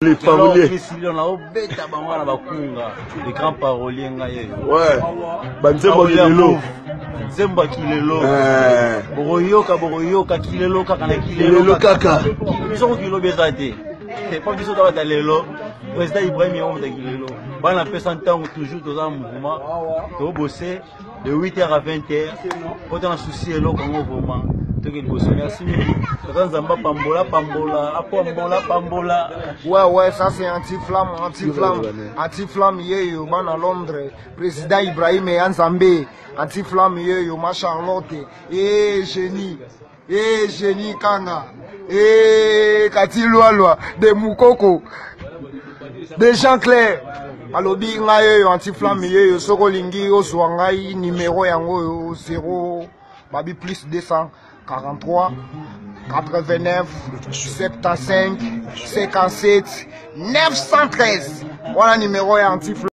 Les paroliers. Les grands paroliers. Ouais. Banzemba Kilelo. Zemba Kilelo. Boroyoka Kilelo kaka na Kilelo kaka. Ils ont kilo bezate. C'est pas qu'ils sont dans le Lelo. Président Ibrahim Yom de Kilelo. Ban la personne temps toujours dans un mouvement. To bosser de 8h à 20h. Autant souci Lelo comme mouvement. Merci. Ouais, ça c'est anti-flamme, yo, ban à Londres, président Ibrahim et Anzambé, anti-flamme, yo, ma Charlotte, génie, Kanga, Kati Loa, de Moukoko, de Jean Clair, alobi ngayo, anti-flamme, yo, Sokolingi, Oswangai, numéro yango, 0, babi plus 243 89 75 57 913. Voilà numéro anti-flamme.